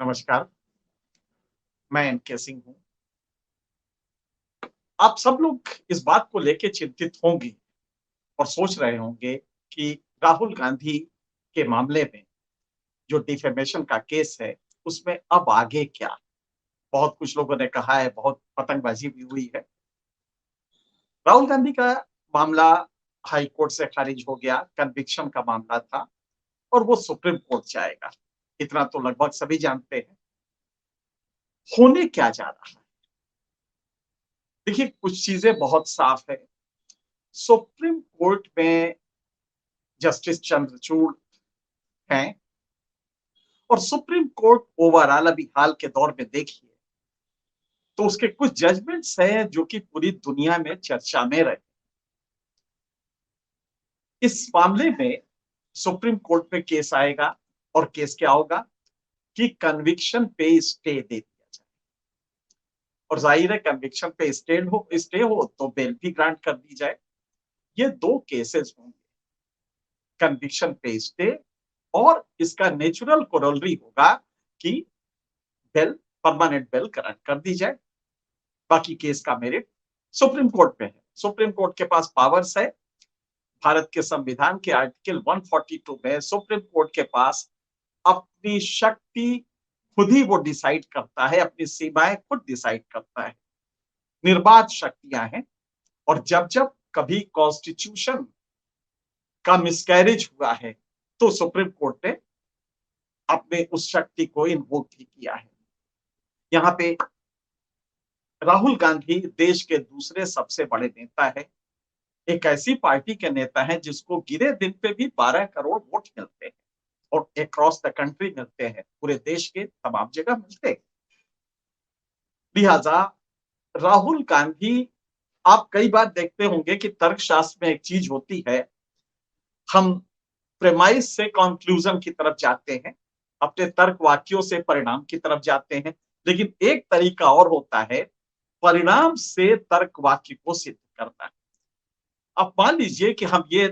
नमस्कार, मैं एनके सिंह हूँ। आप सब लोग इस बात को लेके चिंतित होंगे और सोच रहे होंगे कि राहुल गांधी के मामले में जो डिफेमेशन का केस है, उसमें अब आगे क्या? बहुत कुछ लोगों ने कहा है, बहुत पतंगबाजी भी हुई है। राहुल गांधी का मामला हाई कोर्ट से खारिज हो गया, कन्विक्शन का मामला था और वो सुप्रीम कोर्ट जाएगा। इतना तो लगभग सभी जानते हैं। होने क्या जा रहा है? देखिए, कुछ चीजें बहुत साफ है। सुप्रीम कोर्ट में जस्टिस चंद्रचूड़ हैं और सुप्रीम कोर्ट ओवरऑल अभी हाल के दौर में देखिए तो उसके कुछ जजमेंट्स हैं जो कि पूरी दुनिया में चर्चा में रहे। इस मामले में सुप्रीम कोर्ट में केस आएगा और केस क्या होगा कि कन्विक्शन पे स्टे दे दिया जाए। और जाहिर है, कन्विक्शन पे स्टे हो तो बेल भी ग्रांट कर दी जाए। ये दो केसेस होंगे, कन्विक्शन पे स्टे और इसका नेचुरल कोरोलरी होगा कि बेल, परमानेंट बेल ग्रांट कर दी जाए। बाकी केस का मेरिट सुप्रीम कोर्ट पे है। सुप्रीम कोर्ट के पास पावर्स है। भारत के संविधान के आर्टिकल 142 में सुप्रीम कोर्ट के पास अपनी शक्ति खुद ही वो डिसाइड करता है, अपनी सीमाएं खुद डिसाइड करता है। निर्बाध शक्तियां हैं और जब जब कभी कॉन्स्टिट्यूशन का मिसकैरेज हुआ है तो सुप्रीम कोर्ट ने अपने उस शक्ति को इन्वोक भी किया है। यहाँ पे राहुल गांधी देश के दूसरे सबसे बड़े नेता है, एक ऐसी पार्टी के नेता हैं जिसको गिरे दिन पे भी 12 करोड़ वोट मिलते हैं और अक्रॉस द कंट्री मिलते हैं, पूरे देश के तमाम जगह मिलते हैं। लिहाजा राहुल गांधी, आप कई बार देखते होंगे कि तर्कशास्त्र में एक चीज होती है, हम प्रेमाइस से कंक्लूजन की तरफ जाते हैं, अपने तर्क वाक्यों से परिणाम की तरफ जाते हैं, लेकिन एक तरीका और होता है परिणाम से तर्क वाक्य को सिद्ध करना है। अब मान लीजिए कि हम ये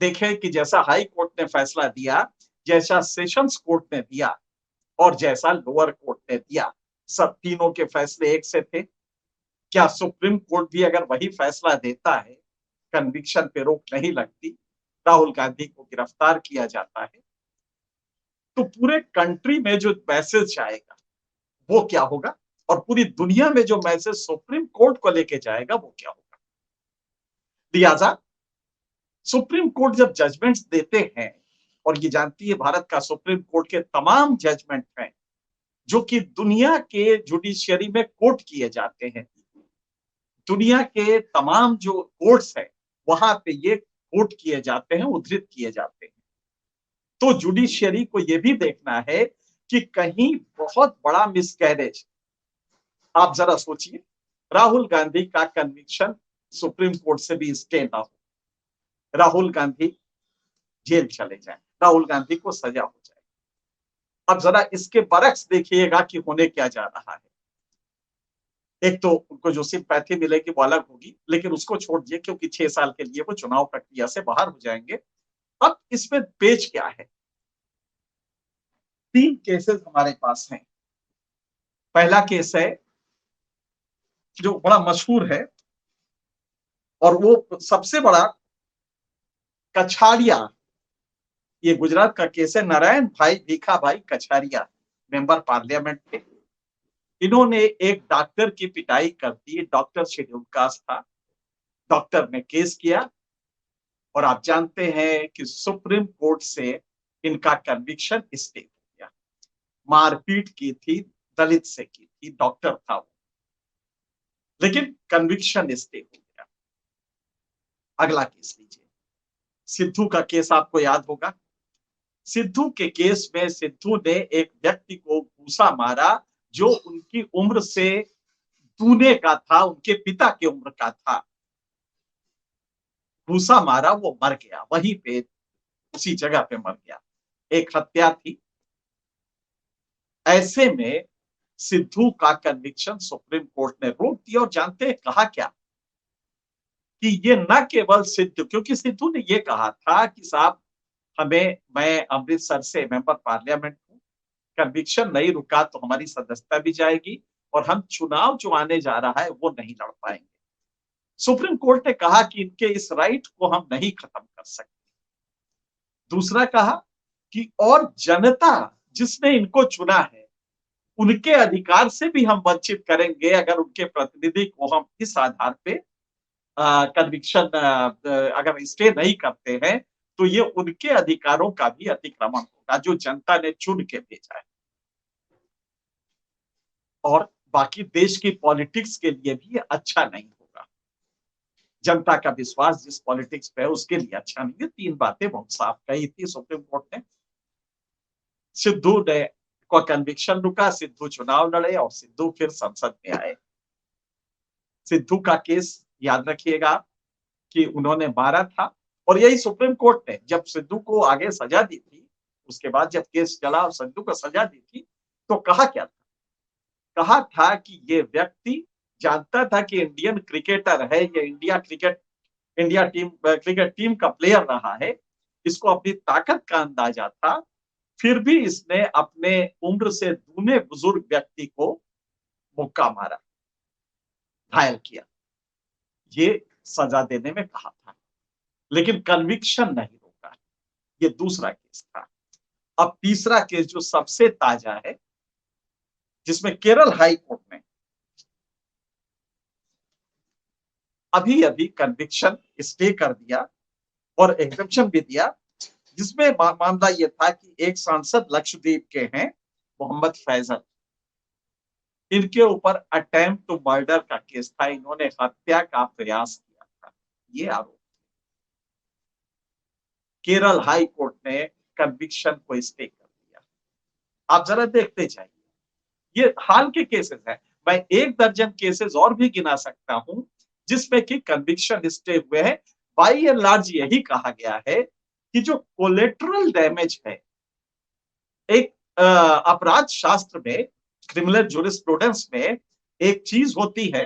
देखें कि जैसा हाई कोर्ट ने फैसला दिया, जैसा सेशंस कोर्ट ने दिया और जैसा लोअर कोर्ट ने दिया, सब तीनों के फैसले एक से थे। क्या सुप्रीम कोर्ट भी अगर वही फैसला देता है, कन्विक्शन पे रोक नहीं लगती, राहुल गांधी को गिरफ्तार किया जाता है, तो पूरे कंट्री में जो मैसेज जाएगा वो क्या होगा और पूरी दुनिया में जो मैसेज सुप्रीम कोर्ट को लेके जाएगा वो क्या होगा। लिहाजा सुप्रीम कोर्ट जब जजमेंट्स देते हैं, और ये जानती है भारत का सुप्रीम कोर्ट के तमाम जजमेंट हैं जो कि दुनिया के जुडिशियरी में कोर्ट किए जाते हैं, दुनिया के तमाम जो कोर्ट्स हैं वहां पे ये कोर्ट किए जाते हैं, उद्धृत किए जाते हैं। तो जुडिशियरी को यह भी देखना है कि कहीं बहुत बड़ा मिसकैरेज, आप जरा सोचिए, राहुल गांधी का कन्विक्शन सुप्रीम कोर्ट से भी स्टे ना हो, राहुल गांधी जेल चले जाए, राहुल गांधी को सजा हो जाए। अब जरा इसके बरक्स देखिएगा कि होने क्या जा रहा है। एक तो उनको जो सिंपैथी मिलेगी वो अलग होगी, लेकिन उसको छोड़िए क्योंकि 6 साल के लिए वो चुनाव प्रक्रिया से बाहर हो जाएंगे। अब इसमें पेच क्या है? 3 केसेस हमारे पास हैं। पहला केस है जो बड़ा मशहूर है और वो सबसे बड़ा, कछारिया, ये गुजरात का केस है। नारायण भाई भीखा भाई कछारिया मेंबर पार्लियामेंट थे। इन्होंने एक डॉक्टर की पिटाई कर दी, डॉक्टर शेड्यूल कास्ट था, डॉक्टर ने केस किया और आप जानते हैं कि सुप्रीम कोर्ट से इनका कन्विक्शन स्टे हो गया। मारपीट की थी, दलित से की थी, डॉक्टर था वो, लेकिन कन्विक्शन स्टे हो गया। अगला केस लीजिए, सिद्धू का केस आपको याद होगा। सिद्धू के केस में सिद्धू ने एक व्यक्ति को घूसा मारा जो उनकी उम्र से दूने का था, उनके पिता की उम्र का था। घूसा मारा, वो मर गया वहीं पे, उसी जगह पे मर गया। एक हत्या थी। ऐसे में सिद्धू का कन्विक्शन सुप्रीम कोर्ट ने रोक दिया और जानते हैं कहा क्या कि ये न केवल सिद्धू, क्योंकि सिद्धू ने ये कहा था कि साहब, मैं अमृतसर से मेंबर पार्लियामेंट हूं, कन्विक्शन नहीं रुका तो हमारी सदस्यता भी जाएगी और हम चुनाव जो आने जा रहा है वो नहीं लड़ पाएंगे। सुप्रीम कोर्ट ने कहा कि इनके इस राइट को हम नहीं खत्म कर सकते। दूसरा कहा कि और जनता जिसने इनको चुना है उनके अधिकार से भी हम वंचित करेंगे अगर उनके प्रतिनिधि को हम इस आधार पे कन्विक्शन अगर स्टे नहीं करते हैं तो ये उनके अधिकारों का भी अतिक्रमण होगा जो जनता ने चुन के भेजा है। और बाकी देश की पॉलिटिक्स के लिए भी अच्छा नहीं होगा। जनता का विश्वास जिस पॉलिटिक्स पे है उसके लिए अच्छा नहीं है। 3 बातें बहुत साफ कही थी सुप्रीम कोर्ट ने। सिद्धू ने को कन्विक्शन रुका, सिद्धू चुनाव लड़े और सिद्धू फिर संसद में आए। सिद्धू का केस याद रखिएगा कि उन्होंने मारा था और यही सुप्रीम कोर्ट ने जब सिद्धू को आगे सजा दी थी, उसके बाद जब केस चला और सिद्धू को सजा दी थी तो कहा क्या था? कहा था कि ये व्यक्ति जानता था कि इंडियन क्रिकेटर है, ये इंडिया क्रिकेट टीम का प्लेयर रहा है, इसको अपनी ताकत का अंदाजा था, फिर भी इसने अपने उम्र से दूने बुजुर्ग व्यक्ति को मुक्का मारा, घायल किया। ये सजा देने में कहा था, लेकिन कन्विक्शन नहीं रोका। ये दूसरा केस था। अब तीसरा केस जो सबसे ताजा है, जिसमें केरल हाई कोर्ट ने अभी अभी कन्विक्शन स्टे कर दिया और एग्जेम्पशन भी दिया, जिसमें मामला यह था कि एक सांसद लक्षद्वीप के हैं मोहम्मद फैजल, इनके ऊपर अटेम्प्ट टू मर्डर का केस था, इन्होंने हत्या का प्रयास किया था, ये आरोप। केरल हाई कोर्ट ने कन्विक्शन को स्टे कर दिया। आप जरा देखते जाइए, ये हाल के केसेस हैं। मैं 1 दर्जन केसेस और भी गिना सकता हूं जिसमें कि कन्विक्शन स्टे हुए हैं। बाई एंड लार्ज यही कहा गया है कि जो कोलेटरल डैमेज है, एक अपराध शास्त्र में, क्रिमिनल जूरिस्प्रूडेंस में एक चीज होती है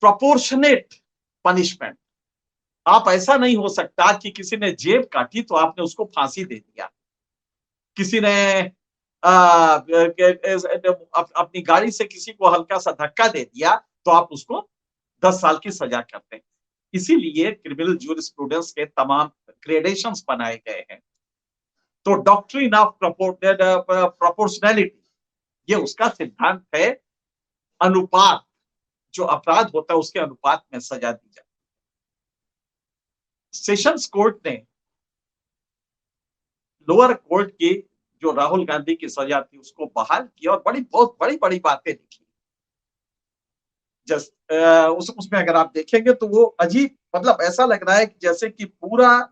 प्रोपोर्शनेट पनिशमेंट। आप ऐसा नहीं हो सकता कि किसी ने जेब काटी तो आपने उसको फांसी दे दिया, किसी ने अपनी गाड़ी से किसी को हल्का सा धक्का दे दिया तो आप उसको 10 साल की सजा करते हैं। इसीलिए क्रिमिनल जूरिस्प्रूडेंस के तमाम ग्रेडेशंस बनाए गए हैं। तो डॉक्ट्रिन ऑफ प्रोपोर्शनैलिटी, ये उसका सिद्धांत है, अनुपात, जो अपराध होता है उसके अनुपात में सजा दी जाती है। सेशंस कोर्ट ने लोअर कोर्ट की जो राहुल गांधी की सजा थी उसको बहाल किया और बहुत बड़ी बातें लिखी। उसमें अगर आप देखेंगे तो वो अजीब, मतलब ऐसा लग रहा है कि जैसे कि पूरा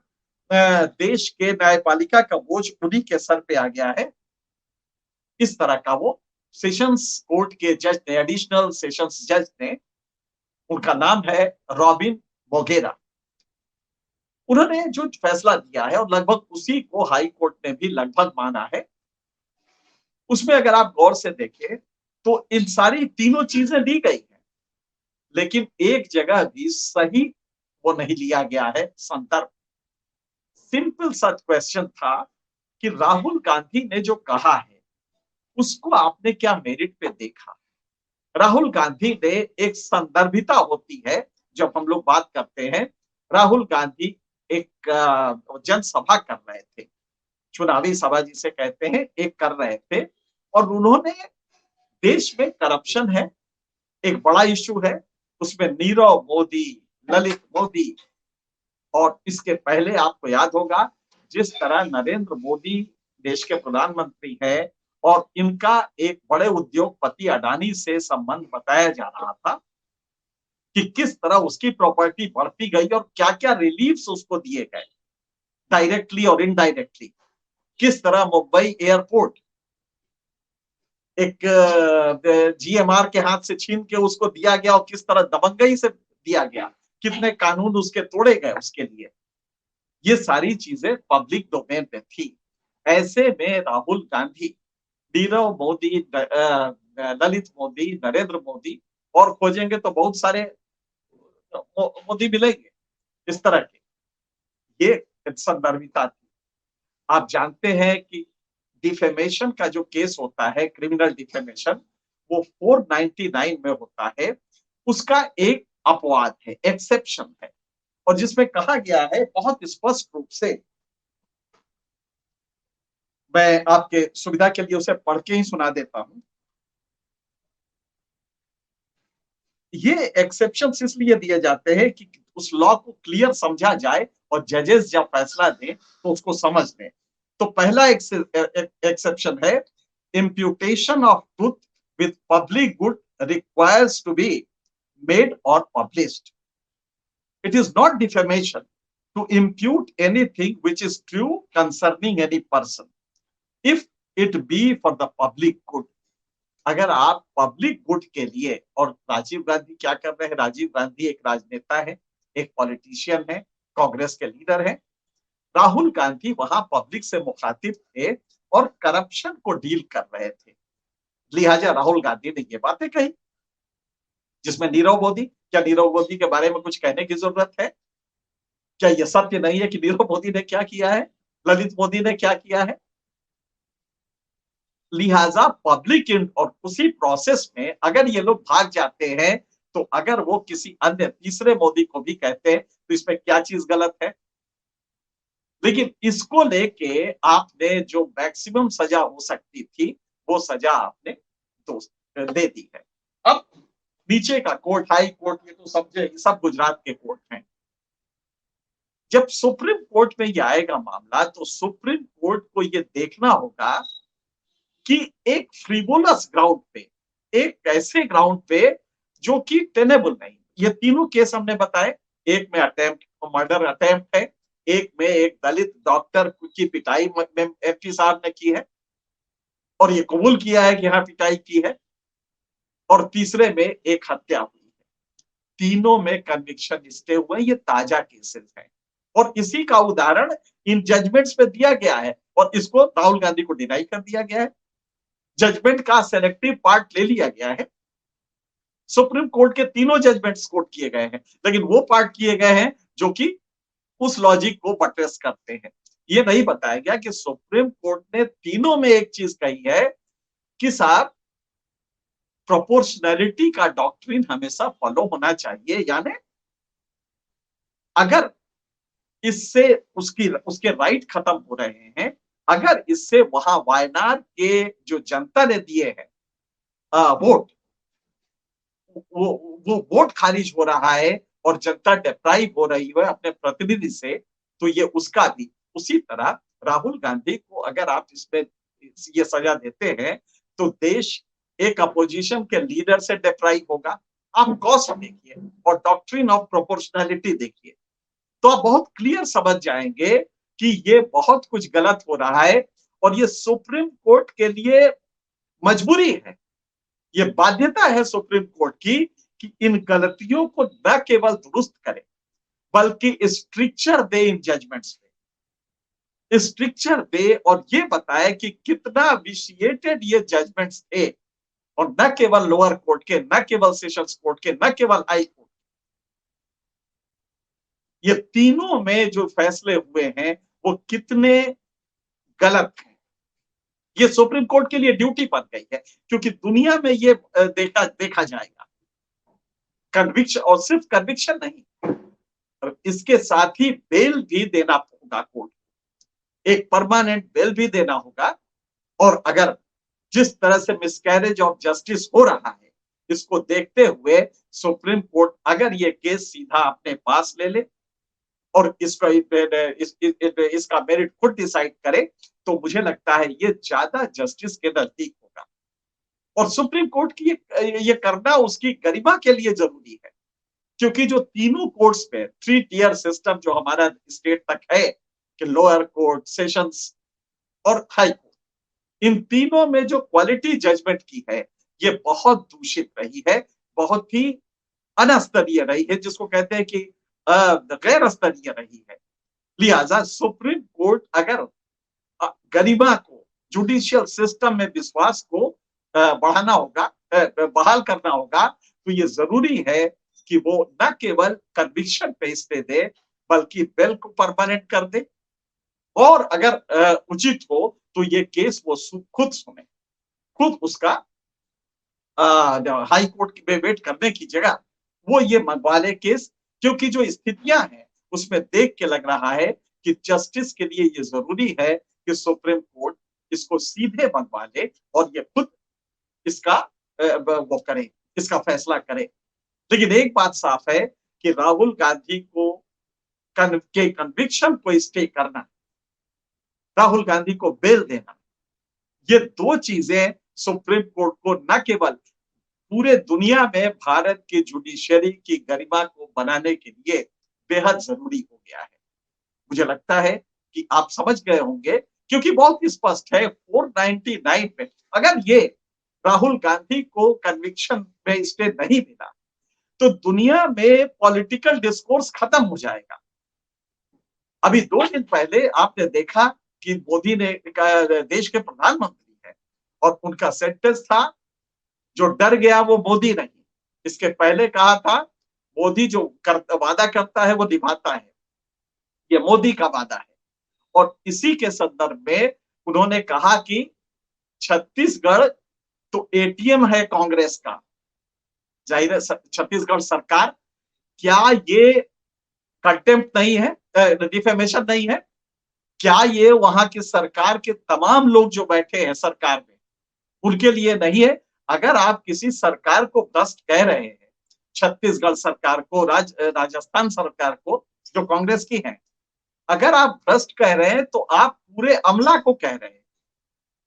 देश के न्यायपालिका का बोझ उन्हीं के सर पे आ गया है। इस तरह का वो सेशंस कोर्ट के जज ने, एडिशनल सेशंस जज ने, उनका नाम है रॉबिन बोगेरा, उन्होंने जो फैसला दिया है और लगभग उसी को हाई कोर्ट ने भी लगभग माना है, उसमें अगर आप गौर से देखें तो इन सारी तीनों चीजें दी गई हैं, लेकिन एक जगह भी सही वो नहीं लिया गया है संदर्भ। सिंपल सच क्वेश्चन था कि राहुल गांधी ने जो कहा है उसको आपने क्या मेरिट पे देखा? राहुल गांधी ने, एक संदर्भिता होती है जब हम लोग बात करते हैं। राहुल गांधी एक जनसभा कर रहे थे, चुनावी सभा जिसे कहते हैं, एक कर रहे थे, और उन्होंने, देश में करप्शन है, एक बड़ा इश्यू है, उसमें नीरव मोदी, ललित मोदी, और इसके पहले आपको याद होगा जिस तरह नरेंद्र मोदी देश के प्रधानमंत्री है और इनका एक बड़े उद्योगपति अडानी से संबंध बताया जा रहा था कि किस तरह उसकी प्रॉपर्टी बढ़ती गई और क्या क्या रिलीफ्स उसको दिए गए, डायरेक्टली और इनडायरेक्टली। किस तरह मुंबई एयरपोर्ट एक जीएमआर के हाथ से छीन के उसको दिया गया और किस तरह दबंगई से दिया गया, कितने कानून उसके तोड़े गए उसके लिए। ये सारी चीजें पब्लिक डोमेन में थी। ऐसे में राहुल गांधी, नीरव मोदी, ललित मोदी, नरेंद्र मोदी, और खोजेंगे तो बहुत सारे मोदी मिलेंगे इस तरह के, ये संदर्भिता थी। आप जानते हैं कि डिफेमेशन का जो केस होता है, क्रिमिनल डिफेमेशन, वो 499 में होता है। उसका एक अपवाद है, एक्सेप्शन है, और जिसमें कहा गया है बहुत स्पष्ट रूप से, मैं आपके सुविधा के लिए उसे पढ़ के ही सुना देता हूं। ये एक्सेप्शन इसलिए दिए जाते हैं कि उस लॉ को क्लियर समझा जाए और जजेस जब फैसला दें तो उसको समझ लें। तो पहला एक्सेप्शन है, imputation of truth with public good requires to be made or published. It is not defamation to impute anything which is true concerning any person, if it be for the public good. अगर आप public good के लिए, और राजीव गांधी क्या कर रहे हैं? राजीव गांधी एक राजनेता है, एक पॉलिटिशियन है, कांग्रेस के लीडर है। राहुल गांधी वहां पब्लिक से मुखातिब थे और करप्शन को डील कर रहे थे, लिहाजा राहुल गांधी ने ये बातें कही। जिसमें नीरव मोदी, क्या नीरव मोदी के बारे में कुछ कहने की जरूरत है? क्या यह सत्य नहीं है कि नीरव मोदी ने क्या किया है, ललित मोदी ने क्या किया है? लिहाजा पब्लिक और उसी प्रोसेस में अगर ये लोग भाग जाते हैं, तो अगर वो किसी अन्य तीसरे मोदी को भी कहते हैं तो इसमें क्या चीज गलत है? लेकिन इसको लेके आपने जो मैक्सिमम सजा हो सकती थी वो सजा आपने दे दी है। अब नीचे का कोर्ट, हाई कोर्ट, ये तो समझे सब गुजरात के कोर्ट हैं। जब सुप्रीम कोर्ट में ये आएगा मामला, तो सुप्रीम कोर्ट को ये देखना होगा कि एक फ्रीवोलस ग्राउंड पे, एक ऐसे ग्राउंड पे जो कि टेनेबल नहीं। ये तीनों केस हमने बताए, एक में अटेम्प्ट, मर्डर अटेम्प्ट है, एक में एक दलित डॉक्टर की पिटाई एमपी साहब ने की है और ये कबूल किया है कि हाँ पिटाई की है, और तीसरे में एक हत्या हुई है। तीनों में कन्विक्शन इसके हुए, ये ताजा केसेस हैं और इसी का उदाहरण इन जजमेंट्स पे दिया गया है और इसको राहुल गांधी को डिनाई कर दिया गया है। जजमेंट का सेलेक्टिव पार्ट ले लिया गया है। सुप्रीम कोर्ट के तीनों जजमेंट्स कोट किए गए हैं, लेकिन वो पार्ट किए गए हैं जो कि उस लॉजिक को बटरेस करते हैं। ये नहीं बताया गया कि सुप्रीम कोर्ट ने तीनों में एक चीज कही है कि साहब प्रोपोर्शनैलिटी का डॉक्ट्रिन हमेशा फॉलो होना चाहिए, यानी अगर इससे उसके राइट खत्म हो रहे हैं, अगर इससे वहां वायनाड के जो जनता ने दिए हैं वोट, वो वोट खारिज हो रहा है और जनता डिप्राइव हो रही है अपने प्रतिनिधि से, तो ये उसका भी उसी तरह राहुल गांधी को अगर आप इसमें ये सजा देते हैं तो देश एक अपोजिशन के लीडर से डिप्राइव होगा। आप कॉस्ट देखिए और डॉक्ट्रिन ऑफ प्रोपोर्शनैलिटी देखिए, तो आप बहुत क्लियर समझ जाएंगे कि ये बहुत कुछ गलत हो रहा है और ये सुप्रीम कोर्ट के लिए मजबूरी है, ये बाध्यता है सुप्रीम कोर्ट की कि इन गलतियों को न केवल दुरुस्त करे बल्कि स्ट्रिक्चर दे, इन जजमेंट्स पे स्ट्रिक्चर दे और ये बताए कि कितना विशिएटेड ये जजमेंट्स थे, और न केवल लोअर कोर्ट के, न केवल सेशंस कोर्ट के, न केवल हाई कोर्ट, ये तीनों में जो फैसले हुए हैं वो कितने गलत हैं। ये सुप्रीम कोर्ट के लिए ड्यूटी बन गई है, क्योंकि दुनिया में ये देखा जाएगा कन्विक्शन, और सिर्फ कन्विक्शन नहीं, और इसके साथ ही बेल भी देना होगा कोर्ट, एक परमानेंट बेल भी देना होगा। और अगर जिस तरह से मिसकैरेज ऑफ जस्टिस हो रहा है, इसको देखते हुए सुप्रीम कोर्ट अगर ये केस सीधा अपने पास ले ले और इसका मेरिट खुद डिसाइड करे, तो मुझे लगता है ये ज्यादा जस्टिस के नजदीक होगा। और सुप्रीम कोर्ट की ये करना उसकी गरिमा के लिए जरूरी है, क्योंकि जो तीनों कोर्ट्स पे 3 टियर सिस्टम जो हमारा स्टेट तक है कि लोअर कोर्ट, सेशंस और हाई कोर्ट, इन तीनों में जो क्वालिटी जजमेंट की है ये बहुत दूषित रही है, बहुत ही अनस्तरीय रही है, जिसको कहते हैं कि गैर स्तरीय रही है। लिहाजा सुप्रीम कोर्ट अगर गरिमा को, जुडिशियल सिस्टम में विश्वास को बढ़ाना होगा, बहाल करना होगा, तो ये जरूरी है कि वो न केवल कन्विक्शन पे स्टे दे बल्कि बेल को परमानेंट कर दे, और अगर उचित हो तो ये केस वो खुद सुने, खुद उसका हाई कोर्ट में वेट करने की जगह वो ये मंगवा ले केस, क्योंकि जो स्थितियां हैं उसमें देख के लग रहा है कि जस्टिस के लिए ये जरूरी है कि सुप्रीम कोर्ट इसको सीधे मंगवा ले और ये खुद इसका वो करे, इसका फैसला करे। लेकिन एक बात साफ है कि राहुल गांधी को के कन्विक्शन को स्टे करना, राहुल गांधी को बेल देना, ये दो चीजें सुप्रीम कोर्ट को न केवल पूरे दुनिया में भारत की जुडिशियरी की गरिमा को बनाने के लिए बेहद जरूरी हो गया है। मुझे लगता है कि आप समझ गए होंगे, क्योंकि बहुत ही स्पष्ट है 499 में अगर ये राहुल गांधी को कन्विक्शन में स्टे नहीं मिला तो दुनिया में पॉलिटिकल डिस्कोर्स खत्म हो जाएगा। अभी 2 दिन पहले आपने देखा कि मोदी ने देश के प्रधानमंत्री है और उनका सेंटेंस था, जो डर गया वो मोदी नहीं। इसके पहले कहा था मोदी जो वादा करता है वो निभाता है, ये मोदी का वादा है। और इसी के संदर्भ में उन्होंने कहा कि छत्तीसगढ़ तो एटीएम है कांग्रेस का। जाहिर है छत्तीसगढ़ सरकार, क्या ये कंटेम्प्ट नहीं है, डिफेमेशन नहीं है? क्या ये वहां की सरकार के तमाम लोग जो बैठे हैं सरकार में उनके लिए नहीं है? अगर आप किसी सरकार को भ्रष्ट कह रहे हैं, छत्तीसगढ़ सरकार को, राजस्थान सरकार को जो कांग्रेस की है, अगर आप भ्रष्ट कह रहे हैं तो आप पूरे अमला को कह रहे हैं,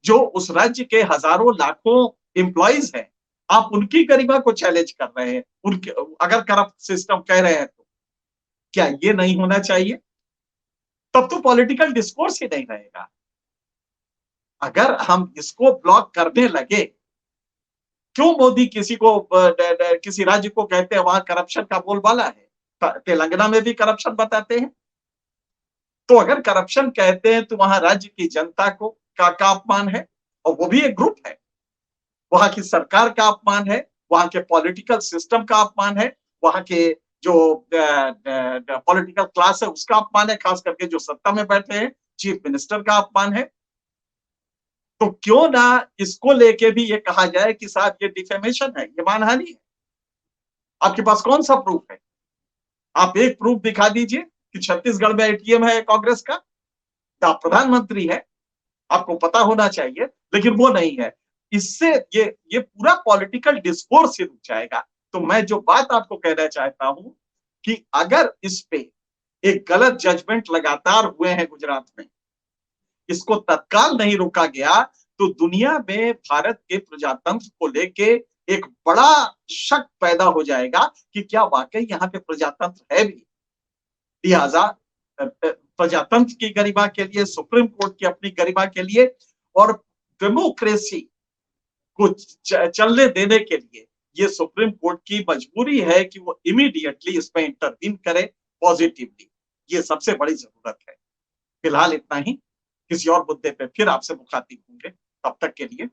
जो उस राज्य के हजारों लाखों एम्प्लॉइज हैं, आप उनकी गरिमा को चैलेंज कर रहे हैं। उनके अगर करप्ट सिस्टम कह रहे हैं तो क्या ये नहीं होना चाहिए? तब तो पॉलिटिकल डिस्कोर्स ही नहीं रहेगा। अगर हम इसको ब्लॉक करने लगे, क्यों मोदी किसी को किसी राज्य को कहते हैं वहां करप्शन का बोलबाला है, तेलंगाना में भी करप्शन बताते हैं। तो अगर करप्शन कहते हैं तो वहां राज्य की जनता को का अपमान है, और वो भी एक ग्रुप है। वहां की सरकार का अपमान है, वहां के पॉलिटिकल सिस्टम का अपमान है, वहां के जो पॉलिटिकल क्लास है उसका अपमान है, खास करके जो सत्ता में बैठे हैं चीफ मिनिस्टर का अपमान है। तो क्यों ना इसको लेके भी ये कहा जाए कि साहब ये डिफेमेशन है, ये मानहानि है। आपके पास कौन सा प्रूफ है? आप एक प्रूफ दिखा दीजिए कि छत्तीसगढ़ में एटीएम है कांग्रेस का। आप प्रधानमंत्री है, आपको पता होना चाहिए, लेकिन वो नहीं है। इससे ये पूरा पॉलिटिकल डिस्कोर्स ही रुक जाएगा। तो मैं जो बात आपको कहना चाहता हूं कि अगर इस पे एक गलत जजमेंट लगातार हुए हैं गुजरात में, इसको तत्काल नहीं रोका गया तो दुनिया में भारत के प्रजातंत्र को लेके एक बड़ा शक पैदा हो जाएगा कि क्या वाकई यहाँ पे प्रजातंत्र है भी। लिहाजा प्रजातंत्र की गरिमा के लिए, सुप्रीम कोर्ट की अपनी गरिमा के लिए और डेमोक्रेसी को चलने देने के लिए ये सुप्रीम कोर्ट की मजबूरी है कि वो इमीडिएटली इसमें इंटरवीन करे पॉजिटिवली। ये सबसे बड़ी जरूरत है। फिलहाल इतना ही, किसी और मुद्दे पे फिर आपसे मुखातिब होंगे। तब तक के लिए